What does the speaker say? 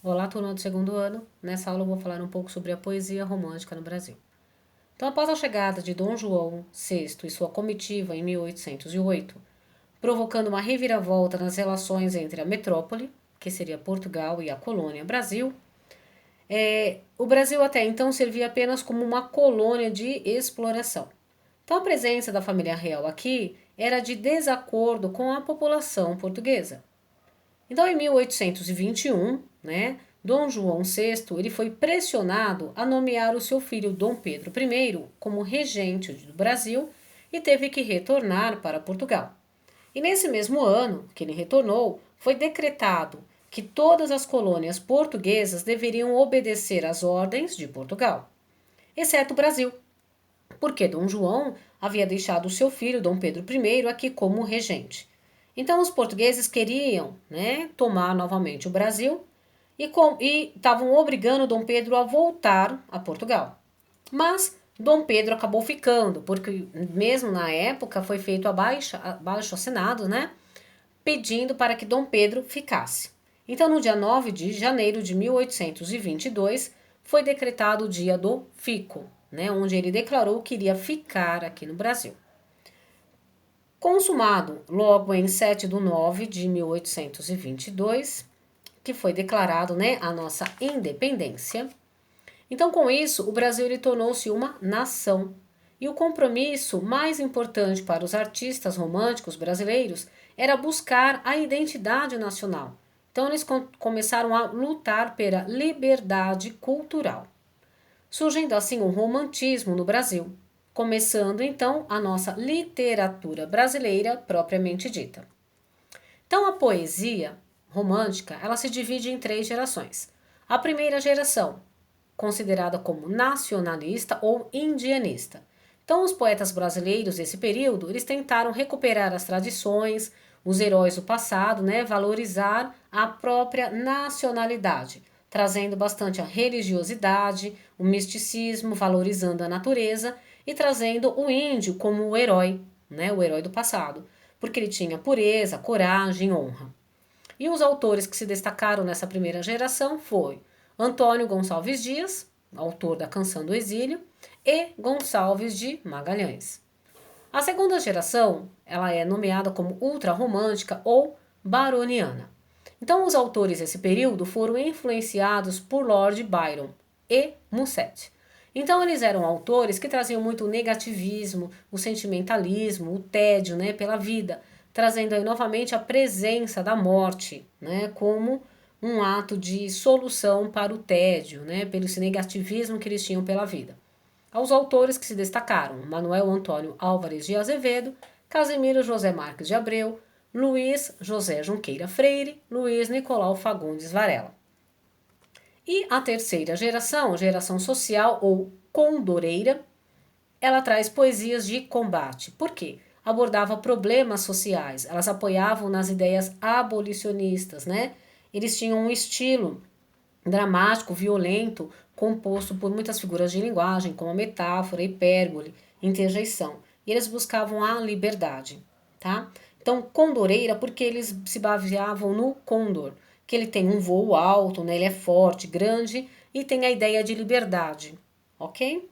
Olá, turma do segundo ano. Nessa aula eu vou falar um pouco sobre a poesia romântica no Brasil. Então, após a chegada de Dom João VI e sua comitiva em 1808, provocando uma reviravolta nas relações entre a metrópole, que seria Portugal, e a colônia Brasil, o Brasil até então servia apenas como uma colônia de exploração. Então, a presença da família real aqui era de desacordo com a população portuguesa. Então, em 1821, Dom João VI ele foi pressionado a nomear o seu filho Dom Pedro I como regente do Brasil e teve que retornar para Portugal. E nesse mesmo ano que ele retornou, foi decretado que todas as colônias portuguesas deveriam obedecer às ordens de Portugal, exceto o Brasil, porque Dom João havia deixado o seu filho Dom Pedro I aqui como regente. Então os portugueses queriam tomar novamente o Brasil e estavam obrigando Dom Pedro a voltar a Portugal. Mas Dom Pedro acabou ficando, porque mesmo na época foi feito abaixo assinado, pedindo para que Dom Pedro ficasse. Então no dia 9 de janeiro de 1822 foi decretado o dia do fico, onde ele declarou que iria ficar aqui no Brasil. Consumado logo em 7 de 9 de 1822, que foi declarado a nossa independência. Então, com isso, o Brasil tornou-se uma nação. E o compromisso mais importante para os artistas românticos brasileiros era buscar a identidade nacional. Então, eles começaram a lutar pela liberdade cultural, surgindo assim o romantismo no Brasil, começando então a nossa literatura brasileira propriamente dita. Então a poesia romântica, ela se divide em 3 gerações. A primeira geração, considerada como nacionalista ou indianista. Então os poetas brasileiros desse período, eles tentaram recuperar as tradições, os heróis do passado, valorizar a própria nacionalidade, trazendo bastante a religiosidade, o misticismo, valorizando a natureza e trazendo o índio como o herói do passado, porque ele tinha pureza, coragem, honra. E os autores que se destacaram nessa primeira geração foi Antônio Gonçalves Dias, autor da Canção do Exílio, e Gonçalves de Magalhães. A segunda geração, ela é nomeada como ultrarromântica ou baroniana. Então, os autores desse período foram influenciados por Lord Byron e Musset. Então, eles eram autores que traziam muito o negativismo, o sentimentalismo, o tédio pela vida, trazendo aí novamente a presença da morte como um ato de solução para o tédio, pelo esse negativismo que eles tinham pela vida. Aos autores que se destacaram, Manuel Antônio Álvares de Azevedo, Casimiro José Marques de Abreu, Luiz José Junqueira Freire, Luiz Nicolau Fagundes Varela. E a terceira geração, geração social ou condoreira, ela traz poesias de combate. Por quê? Abordava problemas sociais, elas apoiavam nas ideias abolicionistas, Eles tinham um estilo dramático, violento, composto por muitas figuras de linguagem, como a metáfora, hipérbole, interjeição. E eles buscavam a liberdade, tá? Então, condoreira, porque eles se baseavam no condor, que ele tem um voo alto, ele é forte, grande e tem a ideia de liberdade, ok?